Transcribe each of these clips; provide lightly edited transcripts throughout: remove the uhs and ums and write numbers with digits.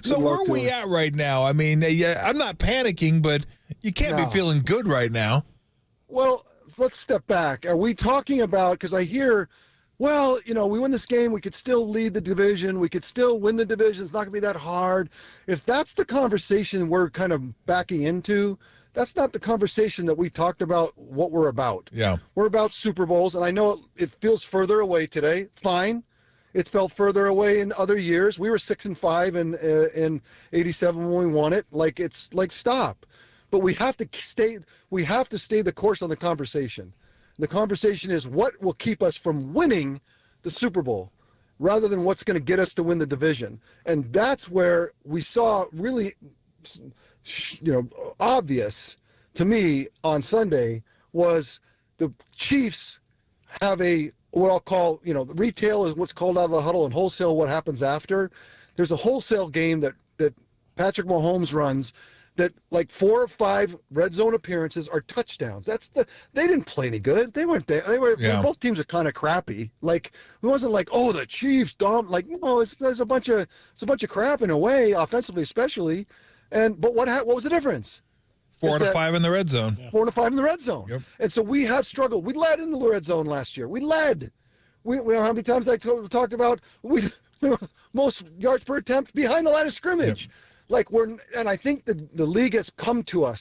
So where are we at right now? I mean, yeah, I'm not panicking, but you can't be feeling good right now. Well, let's step back. Are we talking about, because I hear, well, we win this game, we could still lead the division, we could still win the division, it's not going to be that hard. If that's the conversation we're kind of backing into, that's not the conversation that we talked about what we're about. Yeah. We're about Super Bowls, and I know it feels further away today. Fine. It felt further away in other years. We were 6-5 in '87 when we won it. It's stop. But we have to stay the course on the conversation. The conversation is what will keep us from winning the Super Bowl rather than what's going to get us to win the division. And that's where we saw really obvious to me on Sunday was the Chiefs have what I'll call, retail is what's called out of the huddle, and wholesale what happens after. There's a wholesale game that Patrick Mahomes runs that 4 or 5 red zone appearances are touchdowns. They didn't play any good. They weren't there. Both teams are kind of crappy. It wasn't the Chiefs there's a bunch of crap in a way, offensively especially. But what was the difference? 4 to 5 in the red zone. Yeah. 4 to 5 in the red zone. Yep. And so we have struggled. We led in the red zone last year. We led. We know how many times I talked about most yards per attempt behind the line of scrimmage. Yep. And I think the league has come to us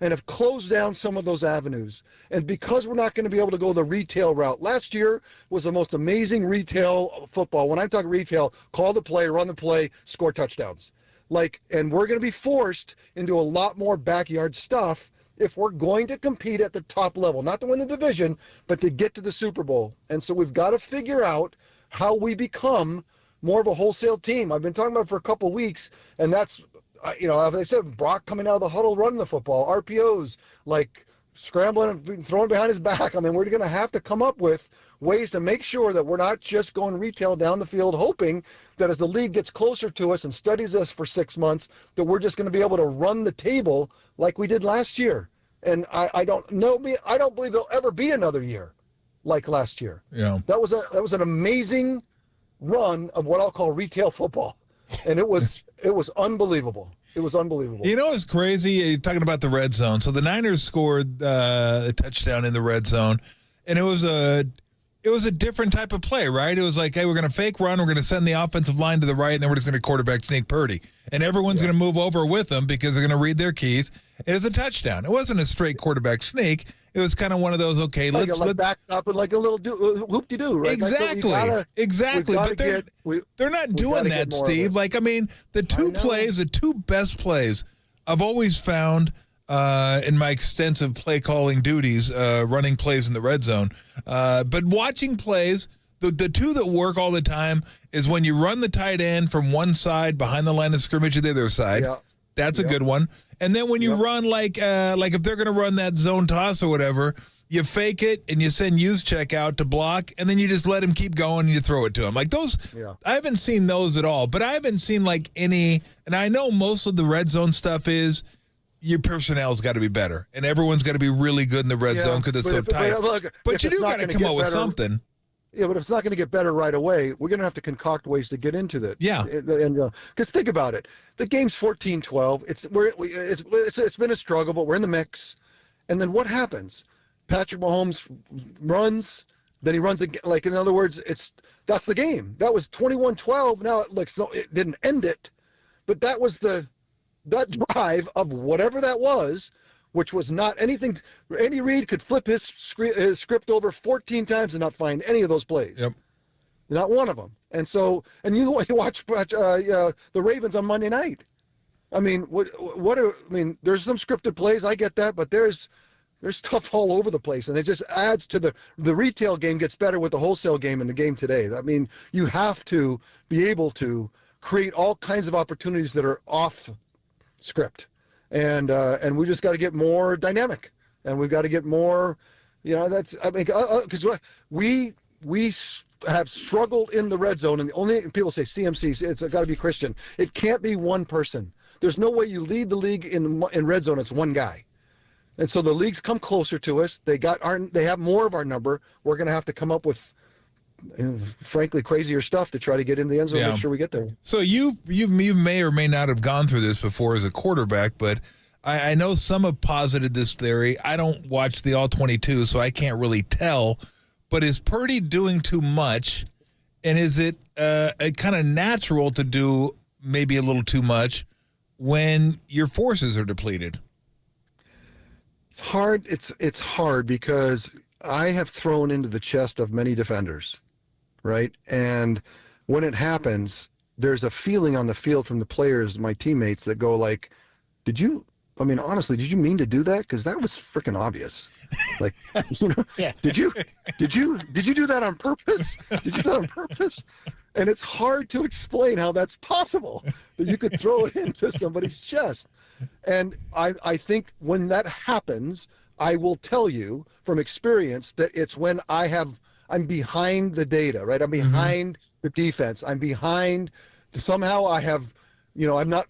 and have closed down some of those avenues. And because we're not going to be able to go the retail route, last year was the most amazing retail football. When I'm talking retail, call the play, run the play, score touchdowns. And we're going to be forced into a lot more backyard stuff if we're going to compete at the top level, not to win the division, but to get to the Super Bowl. And so we've got to figure out how we become more of a wholesale team. I've been talking about it for a couple of weeks, and that's, as I said, Brock coming out of the huddle, running the football, RPOs, scrambling and throwing behind his back. I mean, we're going to have to come up with ways to make sure that we're not just going retail down the field hoping that as the league gets closer to us and studies us for 6 months, that we're just going to be able to run the table like we did last year. And I don't believe there'll ever be another year like last year. Yeah. That was an amazing run of what I'll call retail football. And it was unbelievable. It was unbelievable. It's crazy. You're talking about the red zone. So the Niners scored a touchdown in the red zone, and it was a different type of play, right? It was hey, we're going to fake run, we're going to send the offensive line to the right, and then we're just going to quarterback sneak Purdy. And everyone's going to move over with them because they're going to read their keys. It was a touchdown. It wasn't a straight quarterback sneak. It was kind of one of those, okay, let's back up and a little hoop-de-doo, right? Exactly. But they're not doing that, Steve. The two best plays I've always found in my extensive play calling duties, running plays in the red zone. But watching plays, the two that work all the time is when you run the tight end from one side behind the line of scrimmage to the other side. Yeah. That's a good one. And then when you run like if they're going to run that zone toss or whatever, you fake it and you send Juszczyk out to block, and then you just let him keep going and you throw it to him. Those, I haven't seen those at all. But I haven't seen any, and I know most of the red zone stuff is your personnel's got to be better, and everyone's got to be really good in the red zone because it's so tight. But you do got to come up with something. Yeah, but if it's not going to get better right away, we're going to have to concoct ways to get into that. Yeah. Because think about it. The game's 14-12. It's been a struggle, but we're in the mix. And then what happens? Patrick Mahomes runs, then he runs again. In other words, that's the game. That was 21-12. Now it didn't end it, but that was that drive of whatever that was, which was not anything. Andy Reid could flip his script over 14 times and not find any of those plays. Yep. Not one of them. And you watch the Ravens on Monday night. I mean, there's some scripted plays. I get that, but there's stuff all over the place, and it just adds to the retail game gets better with the wholesale game in the game today. I mean, you have to be able to create all kinds of opportunities that are off script. And we just got to get more dynamic, and we've got to get more, because we have struggled in the red zone, and the only people say CMCs, it's got to be Christian. It can't be one person. There's no way you lead the league in red zone. It's one guy, and so the leagues come closer to us. They have more of our number. We're going to have to come up with frankly, crazier stuff to try to get in the end zone and make sure we get there. So you may or may not have gone through this before as a quarterback, but I know some have posited this theory. I don't watch the All-22, so I can't really tell. But is Purdy doing too much, and is it kind of natural to do maybe a little too much when your forces are depleted? It's hard. It's hard because I have thrown into the chest of many defenders, right? And when it happens, there's a feeling on the field from the players, my teammates, that go like, honestly, did you mean to do that? Because that was freaking obvious. Like, yeah. Did you do that on purpose? Did you do that on purpose? And it's hard to explain how that's possible, that you could throw it into somebody's chest. And I think when that happens, I will tell you from experience that it's when I'm behind the data, right? I'm behind the defense. I'm behind. Somehow I have,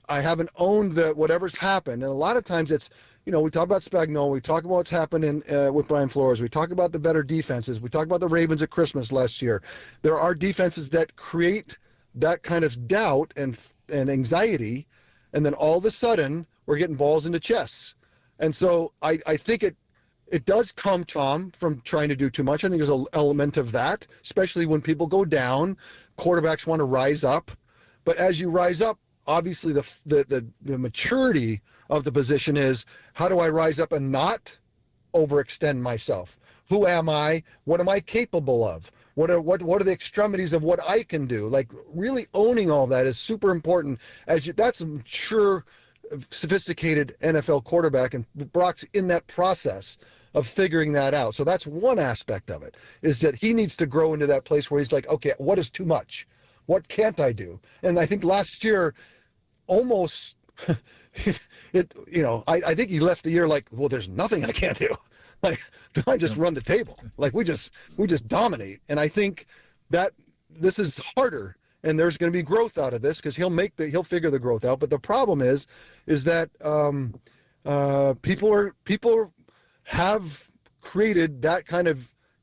I haven't owned whatever's happened. And a lot of times it's, we talk about Spagnuolo, we talk about what's happening with Brian Flores, we talk about the better defenses, we talk about the Ravens at Christmas last year. There are defenses that create that kind of doubt and anxiety, and then all of a sudden we're getting balls into chests. And so I think it does come, Tom, from trying to do too much. I think there's an element of that, especially when people go down. Quarterbacks want to rise up. But as you rise up, obviously the maturity of the position is, how do I rise up and not overextend myself? Who am I? What am I capable of? What are the extremities of what I can do? Like, really owning all that is super important. That's a mature, sophisticated NFL quarterback, and Brock's in that process of figuring that out. So that's one aspect of it, is that he needs to grow into that place where he's like, okay, what is too much? What can't I do? And I think last year, almost, I think he left the year like, well, there's nothing I can't do. Like, I just run the table. Like, we just dominate. And I think that this is harder, and there's going to be growth out of this because he'll figure the growth out. But the problem is that people have created that kind of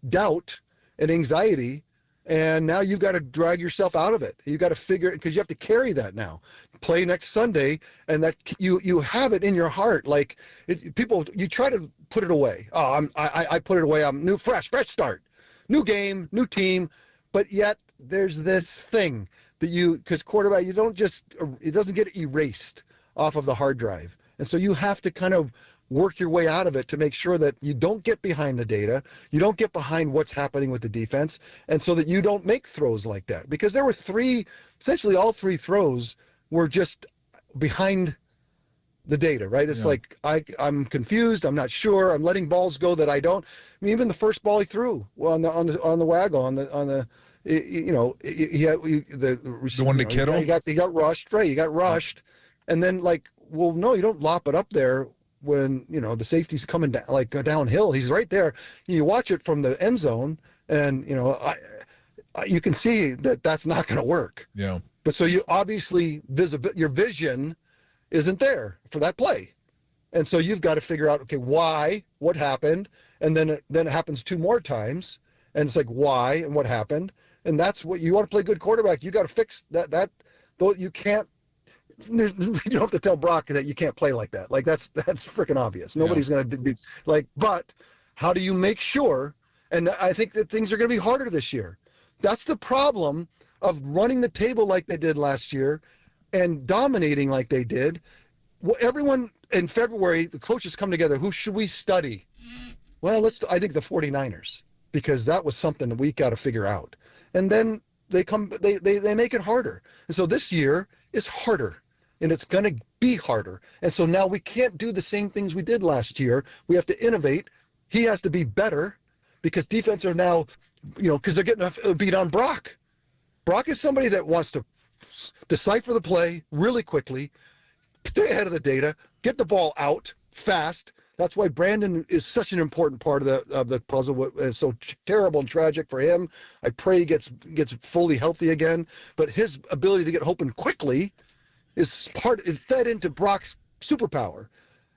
doubt and anxiety, and now you've got to drag yourself out of it. You've got to figure it, because you have to carry that now. Play next Sunday, and that you have it in your heart. Like, you try to put it away. Oh, I put it away. I'm new, fresh start, new game, new team, but yet there's this thing that because quarterback, it doesn't get erased off of the hard drive, and so you have to kind of work your way out of it to make sure that you don't get behind the data, you don't get behind what's happening with the defense, and so that you don't make throws like that. Because there were essentially all three throws were just behind the data, right? It's like, I'm confused, I'm not sure, I'm letting balls go that I don't. I mean, even the first ball he threw on the waggle, the one to Kittle? He got rushed, right? He got rushed, and then well, no, you don't lop it up there when the safety's coming down, go downhill. He's right there. You watch it from the end zone, and you can see that that's not going to work. Yeah. But so you obviously your vision isn't there for that play, and so you've got to figure out, okay, why, what happened, and then it happens two more times, and it's like, why and what happened, and that's what you want to play good quarterback. You got to fix that. Though you can't. You don't have to tell Brock that you can't play like that. Like, that's freaking obvious. Nobody's going to be like. But how do you make sure? And I think that things are going to be harder this year. That's the problem of running the table like they did last year and dominating like they did. Well, everyone in February, the coaches come together. Who should we study? Well, I think the 49ers, because that was something that we got to figure out. And then they make it harder. And so this year is harder. And it's going to be harder. And so now we can't do the same things we did last year. We have to innovate. He has to be better, because defense are now, because they're getting a beat on Brock. Brock is somebody that wants to decipher the play really quickly, stay ahead of the data, get the ball out fast. That's why Brandon is such an important part of the puzzle. It's so terrible and tragic for him. I pray he gets fully healthy again. But his ability to get open quickly is fed into Brock's superpower.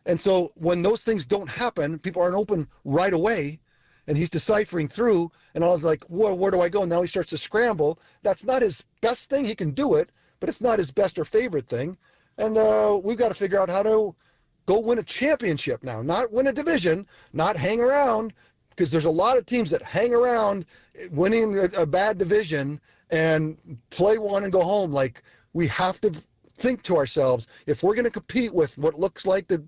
And so when those things don't happen, people aren't open right away. and he's deciphering through, and I was like, where do I go? And now he starts to scramble. That's not his best thing. He can do it, but it's not his best or favorite thing. And we've got to figure out how to go win a championship now, not win a division, not hang around, because there's a lot of teams that hang around winning a bad division and play one and go home. Like, we have to think to ourselves, if we're going to compete with what looks like the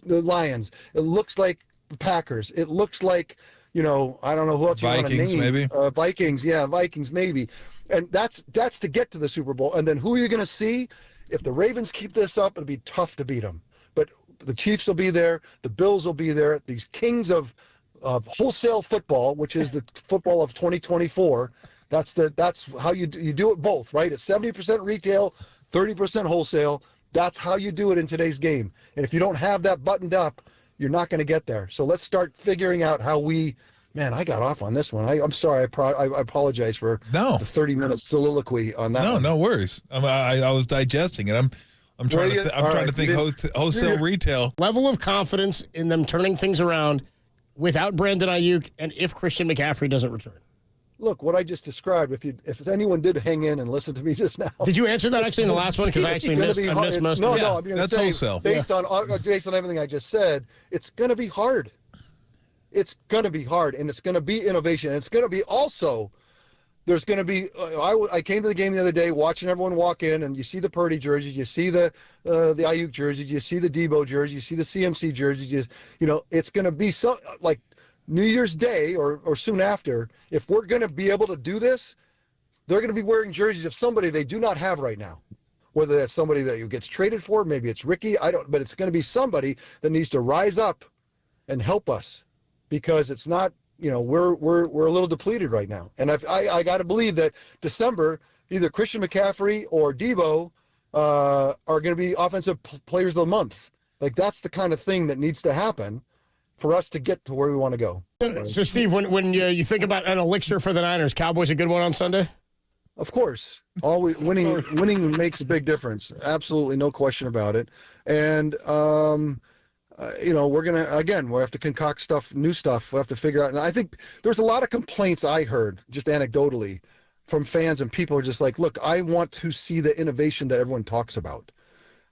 Lions, it looks like the Packers, it looks like, I don't know who else you want to name. Maybe. Vikings maybe. And that's to get to the Super Bowl. And then who are you going to see? If the Ravens keep this up, it'll be tough to beat them. But the Chiefs will be there, the Bills will be there, these kings of wholesale football, which is the football of 2024. That's how you do it both, right? It's 70% retail, 30% wholesale. That's how you do it in today's game. And if you don't have that buttoned up, you're not going to get there. So let's start figuring out how we. Man, I got off on this one. I'm sorry. I apologize for the 30-minute soliloquy on that. No worries. I was digesting it. I'm trying to think wholesale retail. Level of confidence in them turning things around without Brandon Ayuk and if Christian McCaffrey doesn't return. Look, what I just described, if anyone did hang in and listen to me just now. Did you answer that actually in the last one? Because I actually missed most of it. No, I'm going to say, wholesale. Based on everything I just said, it's going to be hard. It's going to be hard, and it's going to be innovation. And it's going to be also, there's going to be, I came to the game the other day watching everyone walk in, and you see the Purdy jerseys, you see the Ayuk jerseys, you see the Debo jerseys, you see the CMC jerseys. It's going to be so like New Year's Day or soon after. If we're going to be able to do this, they're going to be wearing jerseys of somebody they do not have right now. Whether that's somebody that gets traded for, maybe it's Ricky, but it's going to be somebody that needs to rise up and help us. Because it's not, we're a little depleted right now, and I got to believe that December, either Christian McCaffrey or Debo are going to be offensive players of the month. Like, that's the kind of thing that needs to happen for us to get to where we want to go. So, Steve, when you think about an elixir for the Niners, Cowboys a good one on Sunday? Of course, always winning makes a big difference. Absolutely, no question about it, and. We're going to, we'll have to concoct new stuff. We'll have to figure out. And I think there's a lot of complaints I heard, just anecdotally, from fans, and people are just like, look, I want to see the innovation that everyone talks about.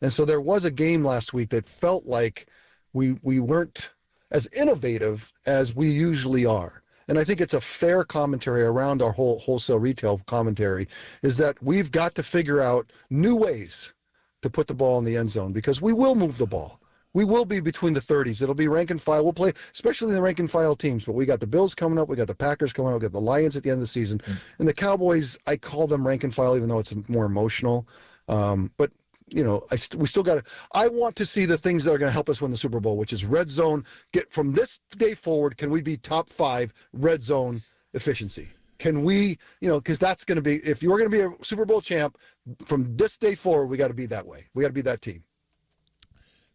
And so there was a game last week that felt like we weren't as innovative as we usually are. And I think it's a fair commentary around our whole wholesale retail commentary, is that we've got to figure out new ways to put the ball in the end zone, because we will move the ball. We will be between the 30s. It'll be rank and file. We'll play, especially the rank and file teams. But we got the Bills coming up. We got the Packers coming up. We got the Lions at the end of the season. And the Cowboys, I call them rank and file, even though it's more emotional. But, we still got to – I want to see the things that are going to help us win the Super Bowl, which is red zone. Get from this day forward, can we be top 5 red zone efficiency? Can we – because that's going to be – if you're going to be a Super Bowl champ, from this day forward, we got to be that way. We got to be that team.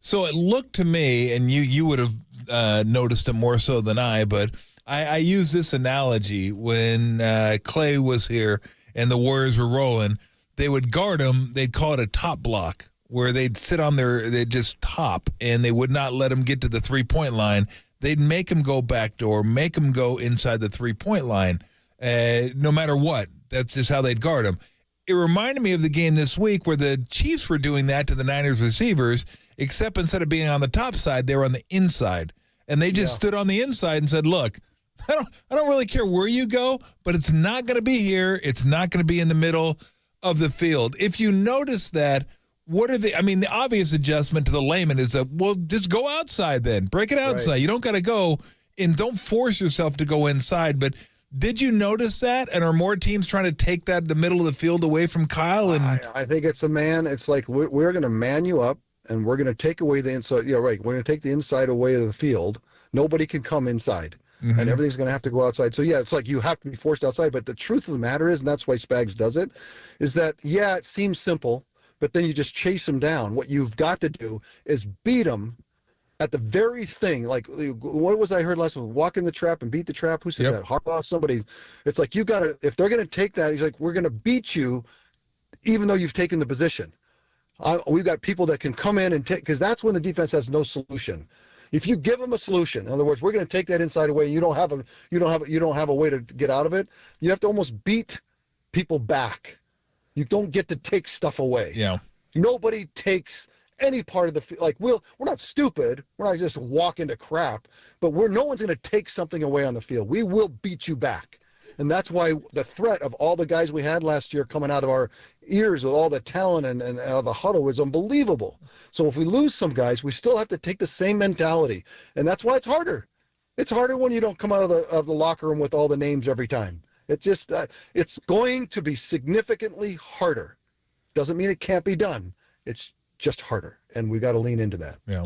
So it looked to me, and you would have noticed it more so than I, but I use this analogy when Clay was here and the Warriors were rolling. They would guard him. They'd call it a top block, where they'd sit on they'd just top, and they would not let him get to the three-point line. They'd make him go backdoor, make him go inside the three-point line, no matter what. That's just how they'd guard him. It reminded me of the game this week where the Chiefs were doing that to the Niners receivers, except instead of being on the top side, they were on the inside. And they just stood on the inside and said, look, I don't really care where you go, but it's not going to be here. It's not going to be in the middle of the field. If you notice that, the obvious adjustment to the layman is just go outside then. Break it outside. Right. You don't got to go and don't force yourself to go inside. But did you notice that? And are more teams trying to take the middle of the field away from Kyle? And I think it's it's like we're going to man you up. And we're going to take away the inside. Yeah, right. We're going to take the inside away of the field. Nobody can come inside. Mm-hmm. And everything's going to have to go outside. So, it's like you have to be forced outside. But the truth of the matter is, and that's why Spags does it, is that, it seems simple, but then you just chase them down. What you've got to do is beat them at the very thing. Like, what was I heard last week? Walk in the trap and beat the trap. Who said that? Harbaugh, somebody. It's like you got to – if they're going to take that, he's like, we're going to beat you even though you've taken the position. We've got people that can come in and take, because that's when the defense has no solution. If you give them a solution, in other words, we're going to take that inside away. You don't have a way to get out of it. You have to almost beat people back. You don't get to take stuff away. Yeah. Nobody takes any part of the field. Like we're not stupid. We're not just walk into crap. But no one's going to take something away on the field. We will beat you back. And that's why the threat of all the guys we had last year coming out of our ears with all the talent and the huddle was unbelievable. So if we lose some guys, we still have to take the same mentality. And that's why it's harder. It's harder when you don't come out of the locker room with all the names every time. It's just it's going to be significantly harder. Doesn't mean it can't be done. It's just harder, and we got to lean into that. Yeah.